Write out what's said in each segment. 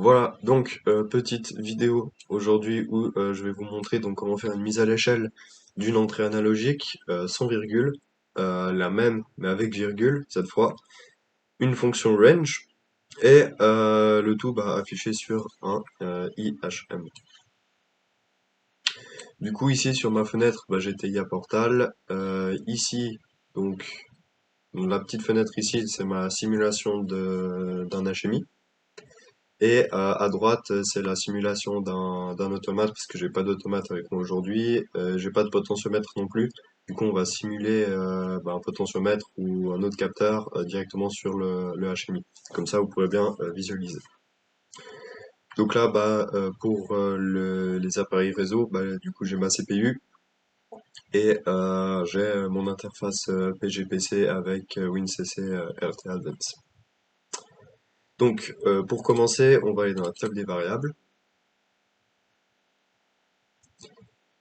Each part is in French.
Voilà, donc petite vidéo aujourd'hui où je vais vous montrer donc comment faire une mise à l'échelle d'une entrée analogique sans virgule, la même mais avec virgule cette fois, une fonction range et le tout affiché sur un IHM. Du coup ici sur ma fenêtre j'ai TIA Portal, ici donc la petite fenêtre ici c'est ma simulation d'un HMI. Et à droite, c'est la simulation d'un automate, parce que j'ai pas d'automate avec moi aujourd'hui. J'ai pas de potentiomètre non plus. Du coup, on va simuler un potentiomètre ou un autre capteur directement sur le HMI. Comme ça, vous pourrez bien visualiser. Donc là, pour les appareils réseau, du coup, j'ai ma CPU et j'ai mon interface PGPC avec WinCC RT Advance. Donc, pour commencer, on va aller dans la table des variables.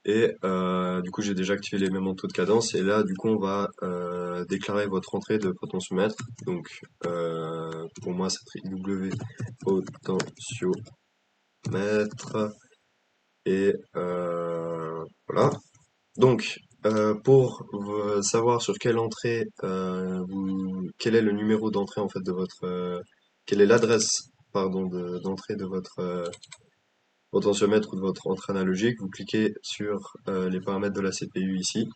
Et du coup, j'ai déjà activé les mêmes taux de cadence. Et là, du coup, on va déclarer votre entrée de potentiomètre. Donc, pour moi, c'est W potentiomètre. Et voilà. Donc, pour savoir sur quelle entrée, quel est le numéro d'entrée en fait de votre, quelle est l'adresse, pardon, d'entrée de votre potentiomètre ou de votre entrée analogique, vous cliquez sur les paramètres de la CPU ici,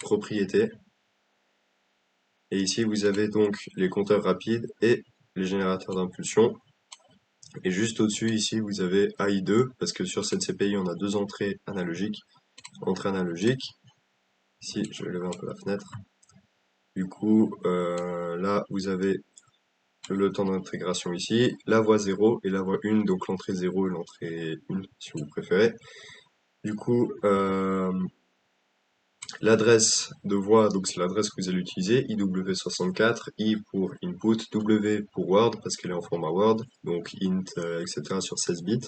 propriétés, et ici vous avez donc les compteurs rapides et les générateurs d'impulsion. Et juste au-dessus ici vous avez AI2, parce que sur cette CPI on a deux entrées analogiques. Entrée analogique, ici je vais lever un peu la fenêtre. Du coup là vous avez le temps d'intégration ici, la voie 0 et la voie 1, donc l'entrée 0 et l'entrée 1 si vous préférez. Du coup, l'adresse de voie, donc c'est l'adresse que vous allez utiliser, IW64, I pour input, W pour Word, parce qu'elle est en format Word, donc int, etc. sur 16 bits.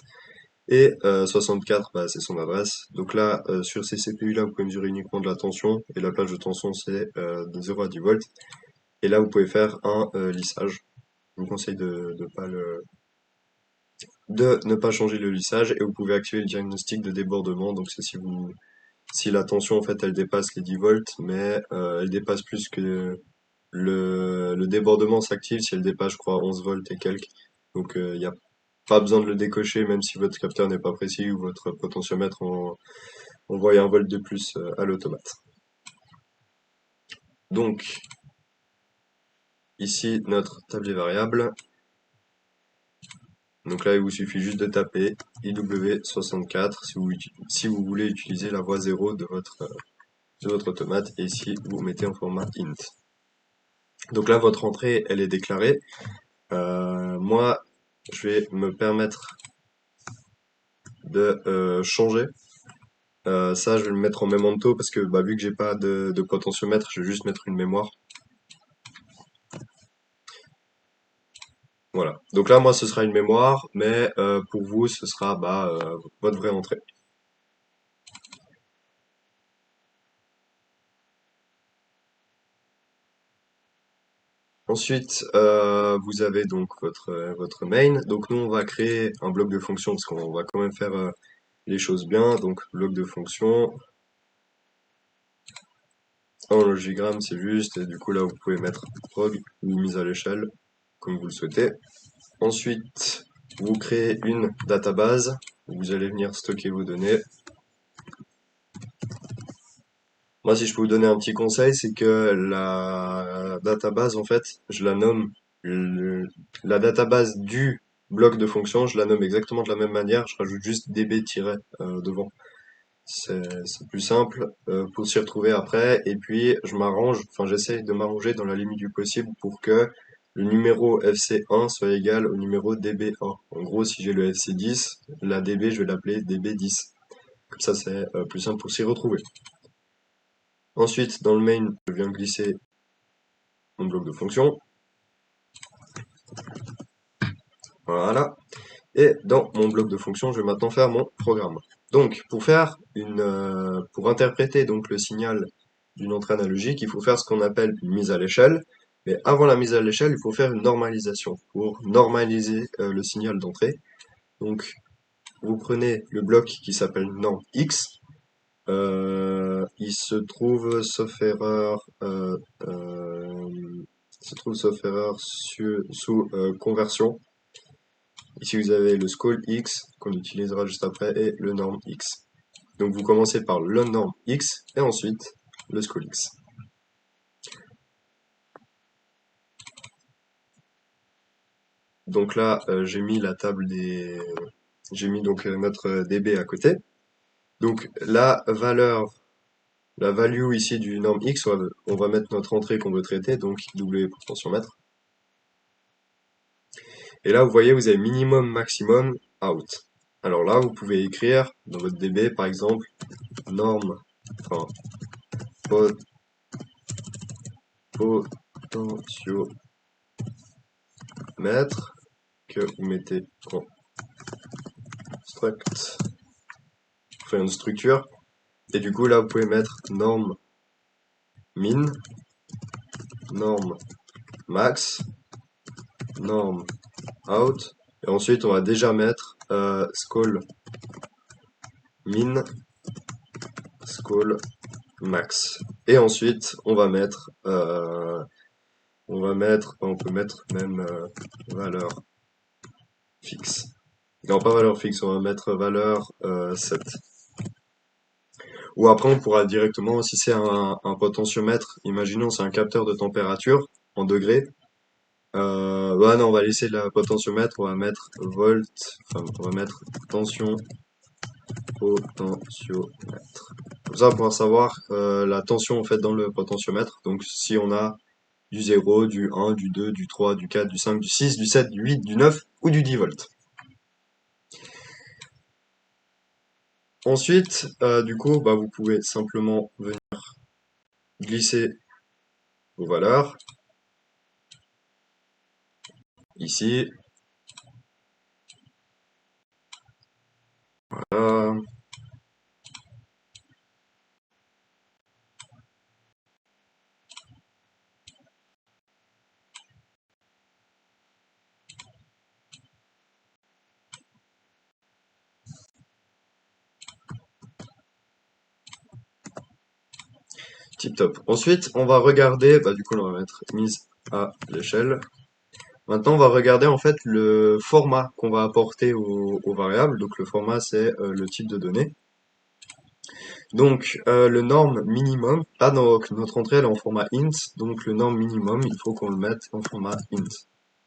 Et 64, c'est son adresse. Donc là, sur ces CPU-là, vous pouvez mesurer uniquement de la tension, et la plage de tension, c'est de 0 à 10 volts. Et là, vous pouvez faire un lissage. Je vous conseille de ne pas changer le lissage, et vous pouvez activer le diagnostic de débordement, donc c'est si la tension en fait elle dépasse les 10 volts, mais elle dépasse plus que le débordement s'active si elle dépasse, je crois, 11 volts et quelques. Donc il n'y a pas besoin de le décocher, même si votre capteur n'est pas précis ou votre potentiomètre envoie un volt de plus à l'automate. Donc ici notre table des variables. Donc là il vous suffit juste de taper IW64 si vous voulez utiliser la voie 0 de votre automate, et ici vous mettez en format int. Donc là votre entrée elle est déclarée. Moi, je vais me permettre de changer. Ça, je vais le mettre en memento parce que vu que j'ai pas de potentiomètre, je vais juste mettre une mémoire. Voilà. Donc là, moi, ce sera une mémoire, mais pour vous, ce sera votre vraie entrée. Ensuite, vous avez donc votre main. Donc nous, on va créer un bloc de fonction parce qu'on va quand même faire les choses bien. Donc bloc de fonction. En logigramme, c'est juste. Et du coup, là, vous pouvez mettre prog ou mise à l'échelle, comme vous le souhaitez. Ensuite, vous créez une database où vous allez venir stocker vos données. Moi, si je peux vous donner un petit conseil, c'est que la database, en fait, je la nomme la database du bloc de fonction, je la nomme exactement de la même manière, je rajoute juste db devant. C'est plus simple pour s'y retrouver après. Et puis, j'essaie de m'arranger dans la limite du possible pour que le numéro FC1 soit égal au numéro DB1. En gros, si j'ai le FC10, la DB, je vais l'appeler DB10. Comme ça, c'est plus simple pour s'y retrouver. Ensuite, dans le main, je viens glisser mon bloc de fonction. Voilà. Et dans mon bloc de fonction, je vais maintenant faire mon programme. Donc, pour interpréter donc le signal d'une entrée analogique, il faut faire ce qu'on appelle une mise à l'échelle. Mais avant la mise à l'échelle, il faut faire une normalisation pour normaliser le signal d'entrée. Donc, vous prenez le bloc qui s'appelle norme X. Il se trouve, sauf erreur, sous conversion. Ici, vous avez le scale X qu'on utilisera juste après et le norme X. Donc, vous commencez par le norme X et ensuite le scale X. Donc là, j'ai mis la table des, j'ai mis donc notre DB à côté. Donc la value ici du norme X, on va mettre notre entrée qu'on veut traiter, donc W pour tensiomètre. Et là, vous voyez, vous avez minimum, maximum, out. Alors là, vous pouvez écrire dans votre DB, par exemple, norme, enfin, potentiomètre, que vous mettez en struct, vous faites une structure, et du coup, là, vous pouvez mettre norme min, norme max, norme out, et ensuite, on va déjà mettre scale min, scale max. Et ensuite, on peut mettre même valeur fixe. Non, pas valeur fixe, on va mettre valeur 7. Ou après, on pourra directement, si c'est un potentiomètre, imaginons c'est un capteur de température en degrés. Ouais, non, on va laisser le potentiomètre, on va mettre volt, enfin, on va mettre tension potentiomètre. Comme ça, on va pouvoir savoir la tension en fait dans le potentiomètre. Donc, si on a du 0, du 1, du 2, du 3, du 4, du 5, du 6, du 7, du 8, du 9 ou du 10 volts. Ensuite, du coup, bah, vous pouvez simplement venir glisser vos valeurs ici. Voilà. Tip top. Ensuite, on va regarder, bah, du coup, on va mettre mise à l'échelle. Maintenant, on va regarder en fait le format qu'on va apporter aux variables. Donc, le format, c'est le type de données. Donc, le norme minimum, là, notre entrée, elle est en format int. Donc, le norme minimum, il faut qu'on le mette en format int.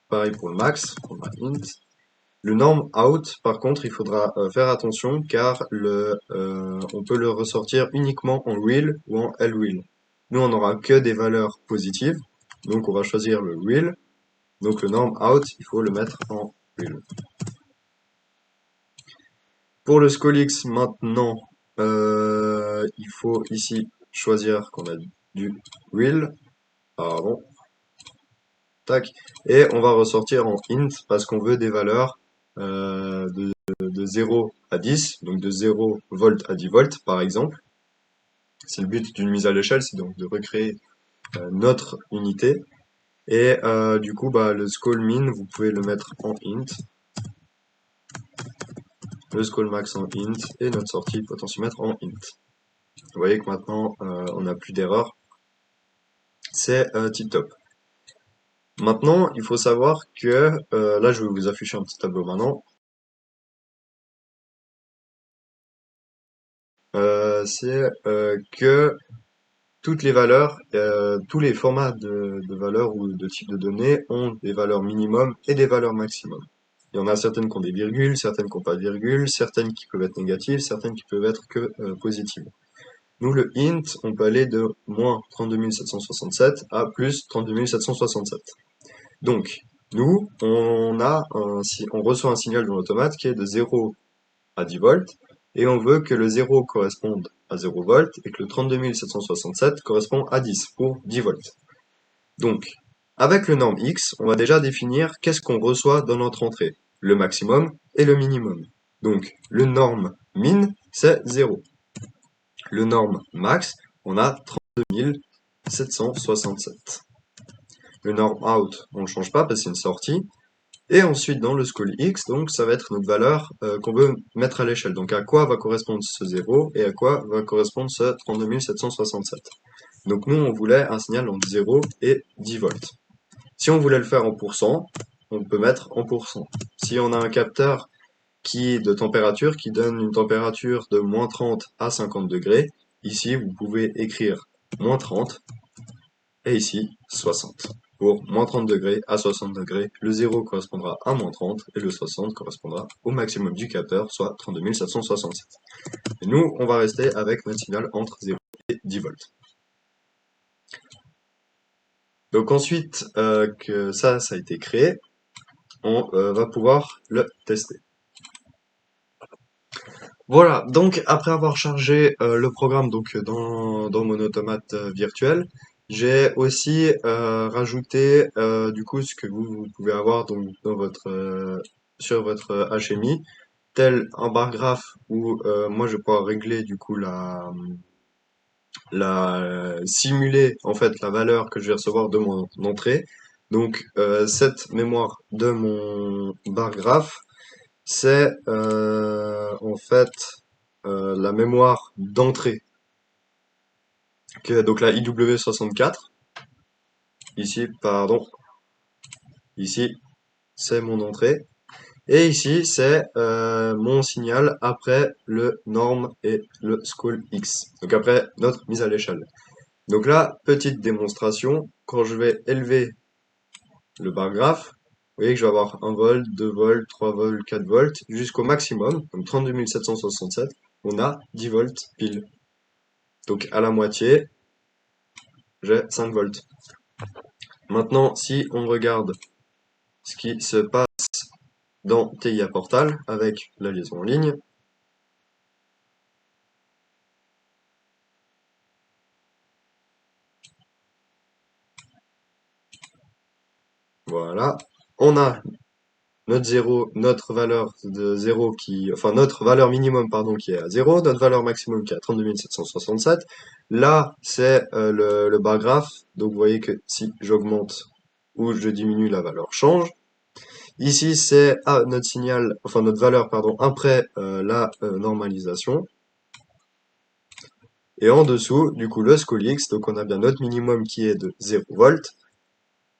Pareil pour le max, format int. Le norm out, par contre, il faudra faire attention car on peut le ressortir uniquement en real ou en lreal. Nous, on n'aura que des valeurs positives, donc on va choisir le real. Donc le norm out, il faut le mettre en real. Pour le scolix, maintenant, il faut ici choisir qu'on a du real. Pardon. Tac. Et on va ressortir en int parce qu'on veut des valeurs de 0 à 10, donc de 0 volts à 10 volts par exemple. C'est le but d'une mise à l'échelle, c'est donc de recréer notre unité. Et du coup, bah, le scale min, vous pouvez le mettre en int. Le scale max en int et notre sortie potentiomètre en int. Vous voyez que maintenant, on n'a plus d'erreur. C'est tip top. Maintenant, il faut savoir que, là je vais vous afficher un petit tableau maintenant. C'est que toutes les valeurs, tous les formats de valeurs ou de types de données ont des valeurs minimum et des valeurs maximum. Il y en a certaines qui ont des virgules, certaines qui n'ont pas de virgule, certaines qui peuvent être négatives, certaines qui peuvent être que positives. Nous, le int, on peut aller de moins 32 767 à plus 32 767. Donc, nous, on reçoit un signal dans l'automate qui est de 0 à 10 volts, et on veut que le 0 corresponde à 0 volts et que le 32 767 correspond à 10 pour 10 volts. Donc, avec le norme X, on va déjà définir qu'est-ce qu'on reçoit dans notre entrée, le maximum et le minimum. Donc, le norme min, c'est 0. Le norme max, on a 32 767. Le norme out, on ne change pas parce que c'est une sortie. Et ensuite, dans le school X, donc, ça va être notre valeur qu'on veut mettre à l'échelle. Donc, à quoi va correspondre ce 0 et à quoi va correspondre ce 32 767. Donc, nous, on voulait un signal entre 0 et 10 volts. Si on voulait le faire en pourcent, on peut mettre en pourcent. Si on a un capteur de température qui donne une température de moins 30 à 50 degrés, ici, vous pouvez écrire moins 30 et ici 60. Pour moins 30 degrés à 60 degrés, le 0 correspondra à moins 30 et le 60 correspondra au maximum du capteur, soit 32 767. Et nous, on va rester avec notre signal entre 0 et 10 volts. Donc ensuite que ça a été créé, on va pouvoir le tester. Voilà, donc après avoir chargé le programme donc dans mon automate virtuel, j'ai aussi rajouté du coup ce que vous pouvez avoir donc dans votre sur votre HMI, tel un bar graphe où moi je vais pouvoir régler du coup la simuler en fait la valeur que je vais recevoir de mon entrée. Donc cette mémoire de mon bar graphe c'est en fait la mémoire d'entrée. Donc la IW64, ici, pardon, ici, c'est mon entrée. Et ici, c'est mon signal après le norm et le school X. Donc après notre mise à l'échelle. Donc là, petite démonstration, quand je vais élever le bar graphe, vous voyez que je vais avoir 1 volt, 2 volts, 3 volts, 4 volts, jusqu'au maximum, donc 32 767, on a 10 volts pile. Donc à la moitié, j'ai 5 volts. Maintenant, si on regarde ce qui se passe dans TIA Portal avec la liaison en ligne, voilà, on a notre 0, notre valeur de 0 enfin notre valeur minimum pardon qui est à 0, notre valeur maximum qui est à 32 767. Là, c'est le bar graphe, donc vous voyez que si j'augmente ou je diminue, la valeur change. Ici, c'est notre signal, enfin notre valeur pardon après la normalisation. Et en dessous, du coup, le school X, donc on a bien notre minimum qui est de 0 volts,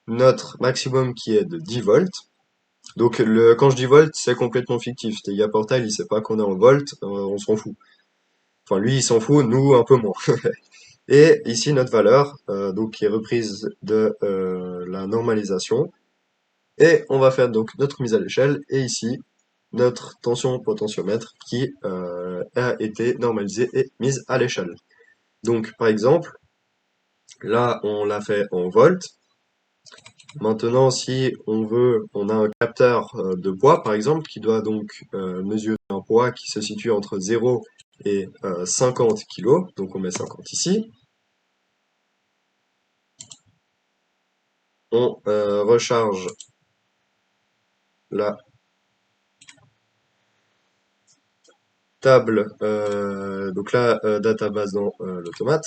notre maximum qui est de 10 volts. Donc quand je dis volt, c'est complètement fictif. TIA Portal, il sait pas qu'on est en volt, on s'en fout. Enfin, lui, il s'en fout, nous, un peu moins. Et ici, notre valeur, donc qui est reprise de la normalisation. Et on va faire donc notre mise à l'échelle. Et ici, notre tension potentiomètre qui a été normalisée et mise à l'échelle. Donc, par exemple, là, on l'a fait en volts. Maintenant, si on a un capteur de poids, par exemple, qui doit donc mesurer un poids qui se situe entre 0 et 50 kg, donc on met 50 ici. On recharge la table, donc la database dans l'automate.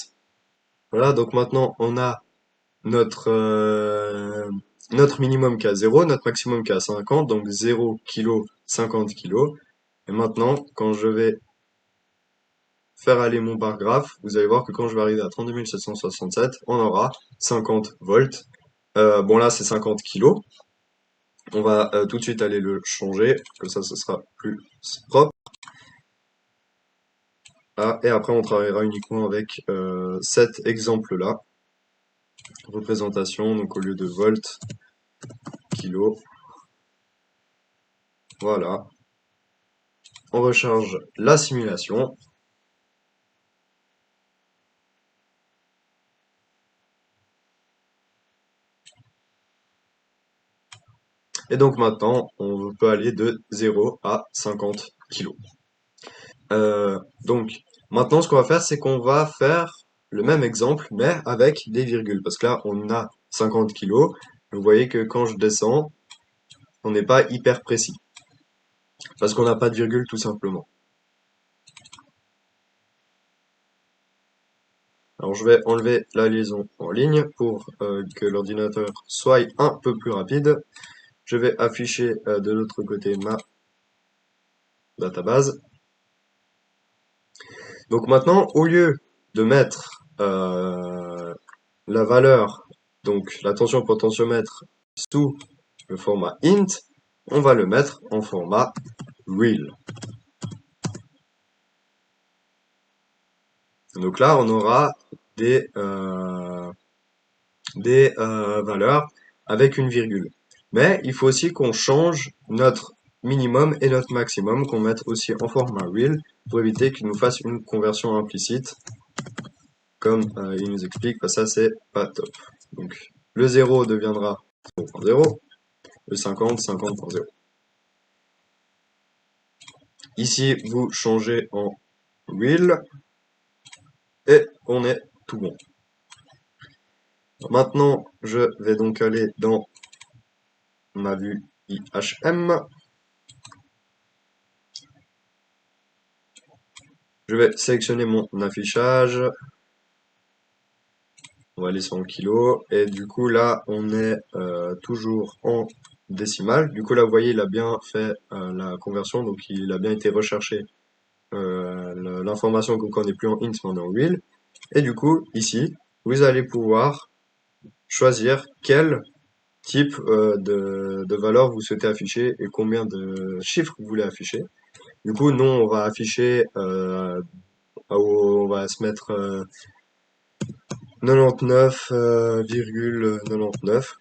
Voilà, donc maintenant on a notre, notre minimum qui est à 0, notre maximum qui est à 50, donc 0 kg, 50 kg. Et maintenant, quand je vais faire aller mon bar graphe, vous allez voir que quand je vais arriver à 32 767, on aura 50 volts. Bon là, c'est 50 kg. On va tout de suite aller le changer, comme ça, ce sera plus propre. Ah, et après, on travaillera uniquement avec cet exemple-là. Représentation, donc au lieu de volts, kilo. Voilà. On recharge la simulation. Et donc maintenant, on peut aller de 0 à 50 kilos. Donc maintenant, ce qu'on va faire, c'est qu'on va faire le même exemple, mais avec des virgules. Parce que là, on a 50 kilos. Vous voyez que quand je descends, on n'est pas hyper précis. Parce qu'on n'a pas de virgule tout simplement. Alors je vais enlever la liaison en ligne pour que l'ordinateur soit un peu plus rapide. Je vais afficher de l'autre côté ma database. Donc maintenant, au lieu de mettre la valeur, donc la tension potentiomètre, sous le format int, on va le mettre en format real. Donc là, on aura des valeurs avec une virgule. Mais il faut aussi qu'on change notre minimum et notre maximum, qu'on mette aussi en format real pour éviter qu'il nous fasse une conversion implicite, comme il nous explique, bah, ça c'est pas top. Donc le 0 deviendra 0.0, le 50, 50.0. Ici, vous changez en real et on est tout bon. Maintenant, je vais donc aller dans ma vue IHM. Je vais sélectionner mon affichage. On va aller sur le kilo. Et du coup, là, on est toujours en décimale. Du coup, là, vous voyez, il a bien fait la conversion. Donc, il a bien été recherché l'information qu'on n'est plus en int, mais on est en real. Et du coup, ici, vous allez pouvoir choisir quel type de valeur vous souhaitez afficher et combien de chiffres vous voulez afficher. Du coup, nous, on va afficher, on va se mettre 99,99.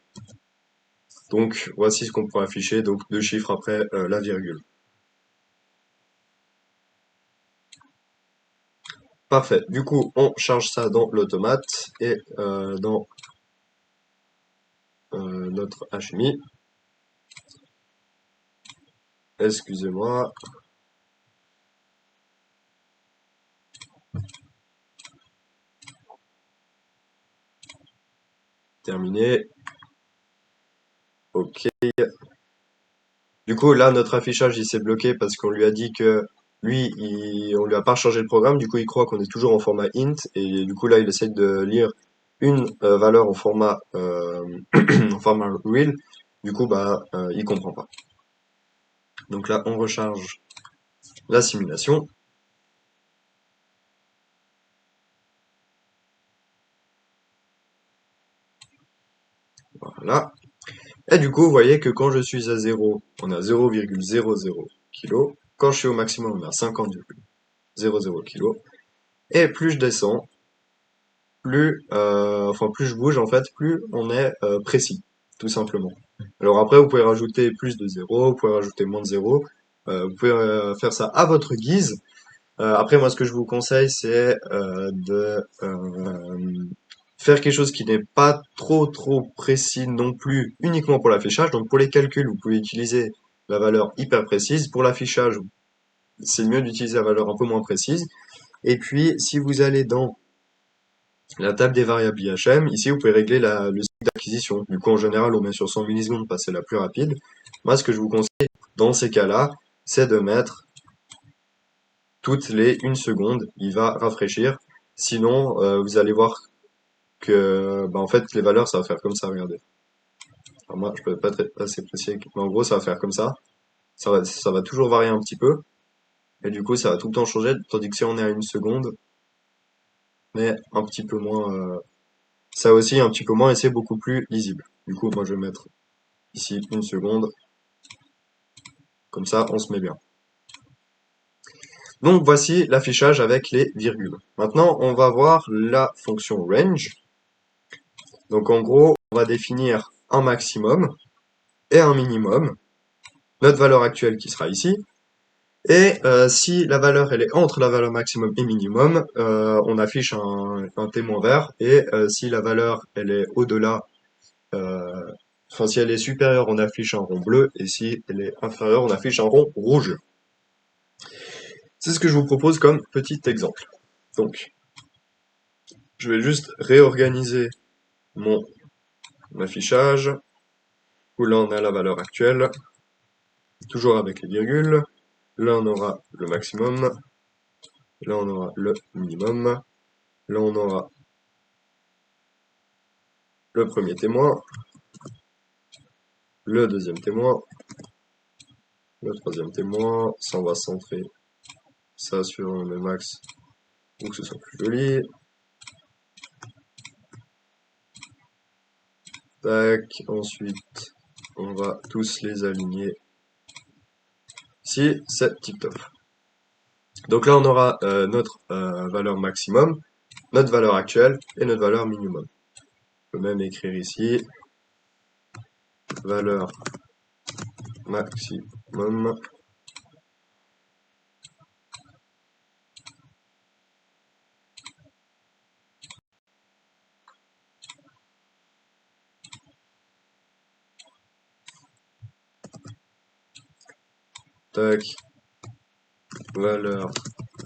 Donc, voici ce qu'on pourra afficher, donc deux chiffres après la virgule. Parfait. Du coup, on charge ça dans l'automate et dans notre HMI. Excusez-moi. Terminé. OK. Du coup, là, notre affichage, il s'est bloqué parce qu'on lui a dit que lui, on lui a pas chargé le programme. Du coup, il croit qu'on est toujours en format int. Et du coup, là, il essaie de lire une valeur en format, en format real. Du coup, bah, il comprend pas. Donc là, on recharge la simulation. Voilà. Et du coup, vous voyez que quand je suis à 0, on a 0,00 kg. Quand je suis au maximum, on a 50,00 kg. Et plus je descends, plus je bouge en fait, plus on est précis, tout simplement. Alors après, vous pouvez rajouter plus de 0, vous pouvez rajouter moins de 0, vous pouvez faire ça à votre guise. Après, moi, ce que je vous conseille, c'est de faire quelque chose qui n'est pas trop précis non plus, uniquement pour l'affichage. Donc pour les calculs, vous pouvez utiliser la valeur hyper précise. Pour l'affichage, c'est mieux d'utiliser la valeur un peu moins précise. Et puis, si vous allez dans la table des variables IHM, ici, vous pouvez régler le cycle d'acquisition. Du coup, en général, on met sur 100 millisecondes parce que c'est la plus rapide. Moi, ce que je vous conseille dans ces cas-là, c'est de mettre toutes les 1 seconde. Il va rafraîchir. Sinon, vous allez voir que, bah, en fait, les valeurs, ça va faire comme ça, regardez. Alors moi, je peux pas être assez précis, mais en gros, ça va faire comme ça. Ça va toujours varier un petit peu. Et du coup, ça va tout le temps changer, tandis que si on est à 1 seconde, mais un petit peu moins, ça aussi un petit peu moins et c'est beaucoup plus lisible. Du coup, moi, je vais mettre ici 1 seconde. Comme ça, on se met bien. Donc, voici l'affichage avec les virgules. Maintenant, on va voir la fonction range. Donc, en gros, on va définir un maximum et un minimum. Notre valeur actuelle qui sera ici. Et si la valeur elle est entre la valeur maximum et minimum, on affiche un témoin vert. Et si la valeur elle est au-delà, enfin si elle est supérieure, on affiche un rond bleu. Et si elle est inférieure, on affiche un rond rouge. C'est ce que je vous propose comme petit exemple. Donc, je vais juste réorganiser mon affichage. Où là on a la valeur actuelle, toujours avec les virgules. Là on aura le maximum. Là on aura le minimum. Là on aura le premier témoin. le deuxième témoin, le troisième témoin, ça on va centrer ça sur le max pour que ce soit plus joli. Tac, ensuite on va tous les aligner ici, c'est tip top. Donc là on aura notre valeur maximum, notre valeur actuelle et notre valeur minimum. On peut même écrire ici valeur maximum. Tac, valeur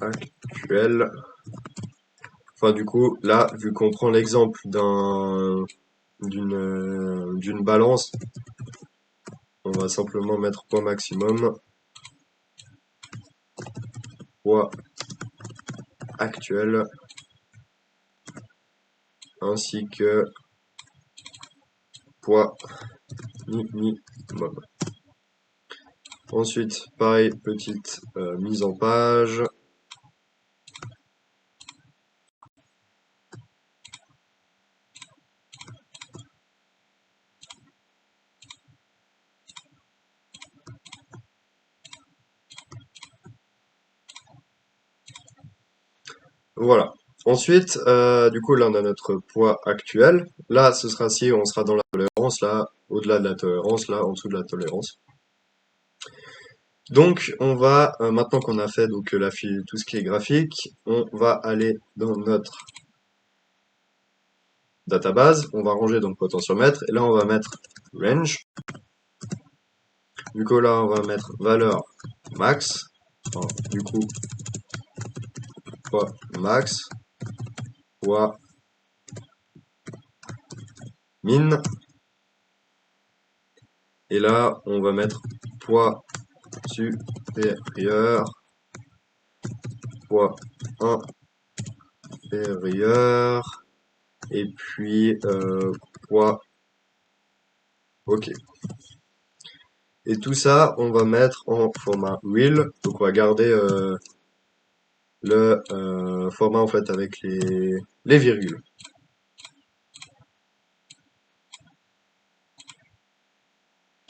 actuelle. Enfin du coup, là, vu qu'on prend l'exemple d'une balance, on va simplement mettre poids maximum, poids actuel, ainsi que poids minimum. Ensuite, pareil, petite mise en page. Voilà. Ensuite, du coup, là, on a notre poids actuel. Là, ce sera si on sera dans la tolérance, là, au-delà de la tolérance, là, en dessous de la tolérance. Donc, on va, maintenant qu'on a fait donc tout ce qui est graphique, on va aller dans notre database, on va ranger donc potentiomètre, et là, on va mettre range. Du coup, là, on va mettre valeur max, enfin, du coup, poids max, poids min, et là, on va mettre poids supérieur, poids inférieur, et puis poids OK. Et tout ça, on va mettre en format real, donc on va garder le format en fait avec les virgules.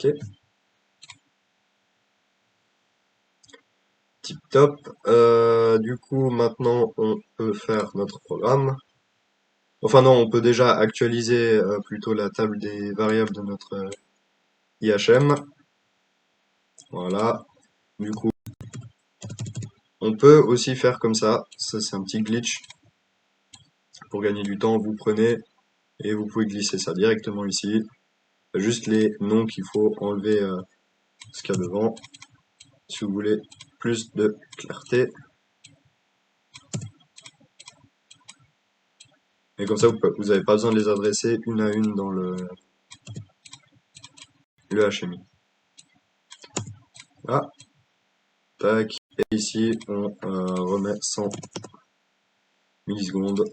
Ok, tip top. Du coup, maintenant, on peut faire notre programme. Enfin non, on peut déjà actualiser plutôt la table des variables de notre IHM. Voilà. Du coup, on peut aussi faire comme ça. Ça, c'est un petit glitch. Pour gagner du temps, vous prenez et vous pouvez glisser ça directement ici. Juste les noms qu'il faut enlever ce qu'il y a devant. Si vous voulez plus de clarté. Et comme ça, vous n'avez pas besoin de les adresser une à une dans le HMI. Ah, tac. Et ici, on remet 100 millisecondes.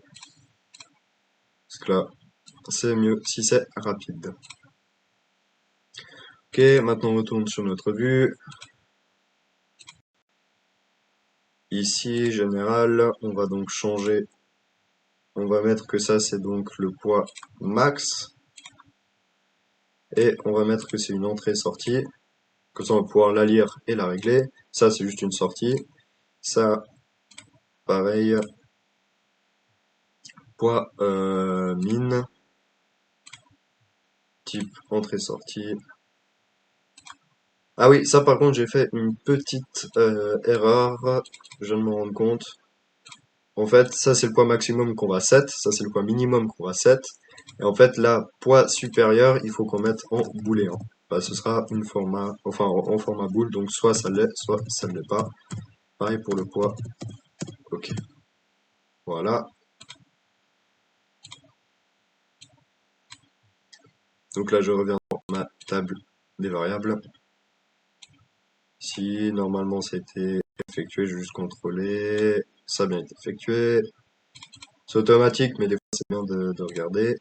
Parce que là, c'est mieux si c'est rapide. Ok, maintenant on retourne sur notre vue. Ici, général, on va donc changer. On va mettre que ça, c'est donc le poids max. Et on va mettre que c'est une entrée-sortie. Comme ça, on va pouvoir la lire et la régler. Ça, c'est juste une sortie. Ça, pareil. Poids min. Type entrée-sortie. Ah oui, ça par contre, j'ai fait une petite erreur. Je viens de me rendre compte. En fait, ça c'est le poids maximum qu'on va set. Ça c'est le poids minimum qu'on va set. Et en fait, là, poids supérieur, il faut qu'on mette en booléen. Bah, ce sera une format, enfin en format bool, donc soit ça l'est, soit ça ne l'est pas. Pareil pour le poids. Ok. Voilà. Donc là, je reviens dans ma table des variables. Si normalement ça a été effectué, je vais juste contrôler. Ça a bien été effectué. C'est automatique, mais des fois c'est bien de regarder.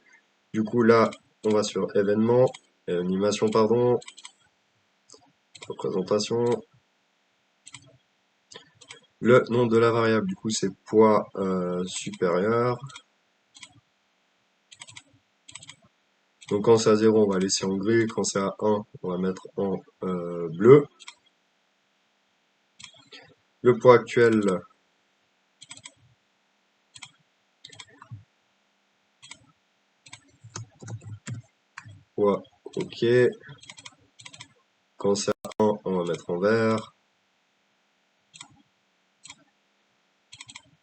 Du coup là, on va sur événements. animation, pardon, représentation. Le nom de la variable, du coup, c'est poids supérieur. Donc quand c'est à 0, on va laisser en gris. Quand c'est à 1, on va mettre en bleu. Le poids actuel, poids OK. Quand c'est à 1, on va mettre en vert.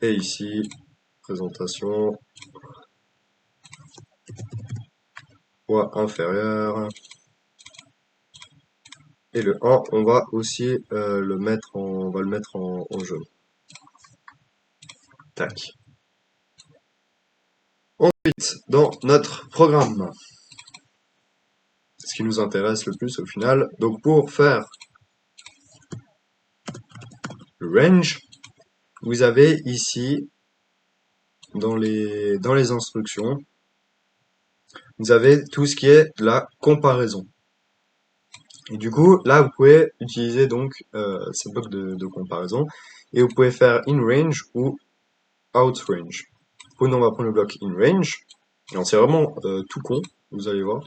Et ici, présentation, poids inférieur. Et le 1, on va aussi le mettre en jaune. Tac. Ensuite, dans notre programme, ce qui nous intéresse le plus au final, donc pour faire le range, vous avez ici, dans les instructions, vous avez tout ce qui est la comparaison. Et du coup, là, vous pouvez utiliser donc ces blocs de comparaison, et vous pouvez faire in range ou out range. Du coup, nous, on va prendre le bloc in range. Alors, c'est vraiment tout con, vous allez voir.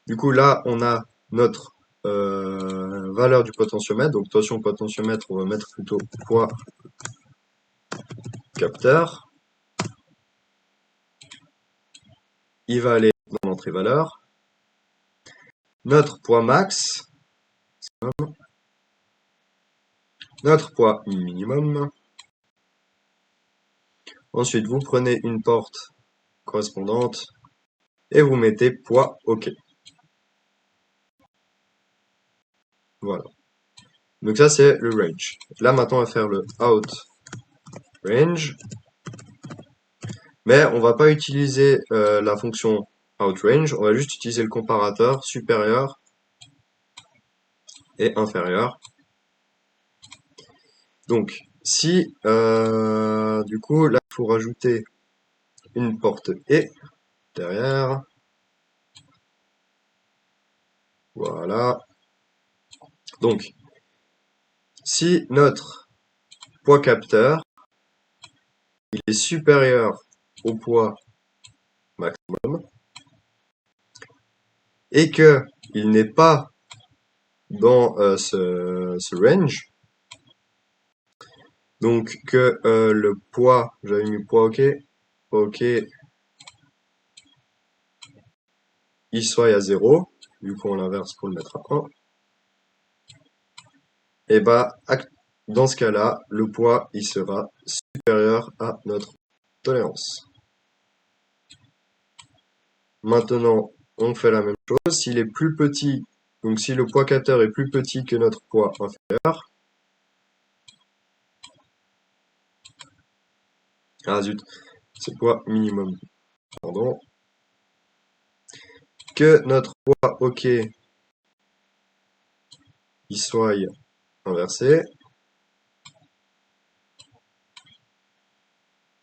Du coup, là, on a notre valeur du potentiomètre. Donc, tension potentiomètre, on va mettre plutôt poids capteur. Il va aller dans l'entrée valeur. Notre poids max, notre poids minimum. Ensuite, vous prenez une porte correspondante et vous mettez poids OK. Voilà. Donc ça, c'est le range. Là, maintenant, on va faire le out range. Mais on va pas utiliser la fonction outRange, on va juste utiliser le comparateur supérieur et inférieur. Donc, si du coup, là, il faut rajouter une porte et derrière. Voilà. Donc, si notre poids capteur il est supérieur au poids maximum et que il n'est pas dans ce range, donc que le poids, j'avais mis poids OK, OK, il soit à 0, du coup on l'inverse pour le mettre à 1, et bah dans ce cas-là, le poids il sera supérieur à notre tolérance. Maintenant, on fait la même chose, s'il est plus petit, donc si le poids capteur est plus petit que notre poids inférieur, ah zut, c'est poids minimum, pardon, que notre poids OK il soit inversé,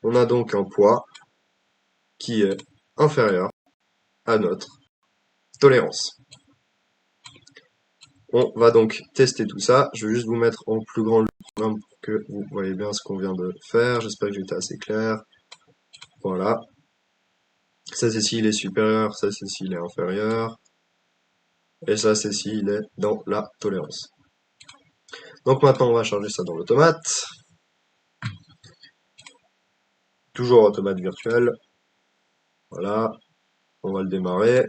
on a donc un poids qui est inférieur à notre tolérance. On va donc tester tout ça. Je vais juste vous mettre en plus grand le programme pour que vous voyez bien ce qu'on vient de faire. J'espère que j'ai été assez clair. Voilà. Ça c'est s'il est supérieur, ça c'est s'il est inférieur. Et ça c'est s'il est dans la tolérance. Donc maintenant on va charger ça dans l'automate. Toujours automate virtuel. Voilà. On va le démarrer.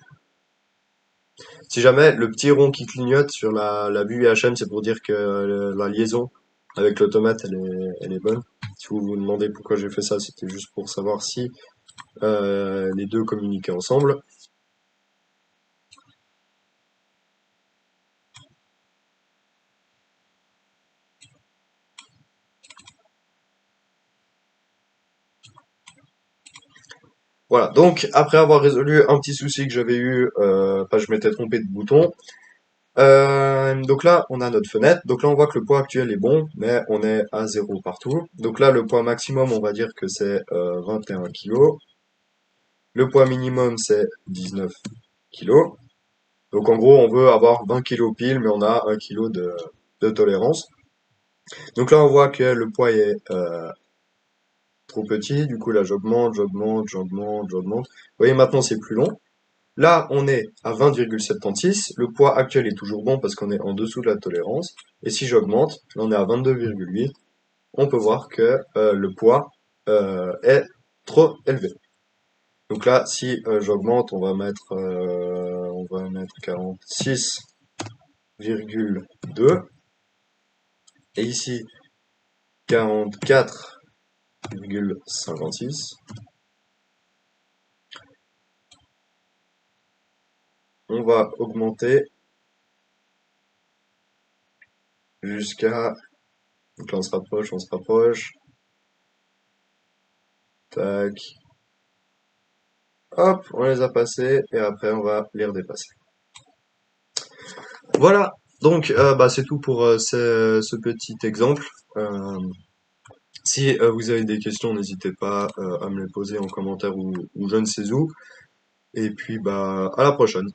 Si jamais le petit rond qui clignote sur la vue IHM, c'est pour dire que la liaison avec l'automate, elle est bonne. Si vous vous demandez pourquoi j'ai fait ça, c'était juste pour savoir si les deux communiquaient ensemble. Voilà, donc après avoir résolu un petit souci que j'avais eu, je m'étais trompé de bouton. Donc là, on a notre fenêtre. Donc là, on voit que le poids actuel est bon, mais on est à 0 partout. Donc là, le poids maximum, on va dire que c'est 21 kg. Le poids minimum, c'est 19 kilos. Donc en gros, on veut avoir 20 kilos pile, mais on a 1 kilo de tolérance. Donc là, on voit que le poids est trop petit. Du coup, là, j'augmente. Vous voyez, maintenant, c'est plus long. Là, on est à 20,76. Le poids actuel est toujours bon parce qu'on est en dessous de la tolérance. Et si j'augmente, là, on est à 22,8. On peut voir que le poids est trop élevé. Donc là, si j'augmente, on va mettre 46,2. Et ici, 44,56. On va augmenter jusqu'à... Donc là, on se rapproche. Tac. Hop, on les a passés et après, on va les redépasser. Voilà. Donc, bah, c'est tout pour ce petit exemple. Euh, Si vous avez des questions, n'hésitez pas à me les poser en commentaire ou je ne sais où. Et puis bah à la prochaine.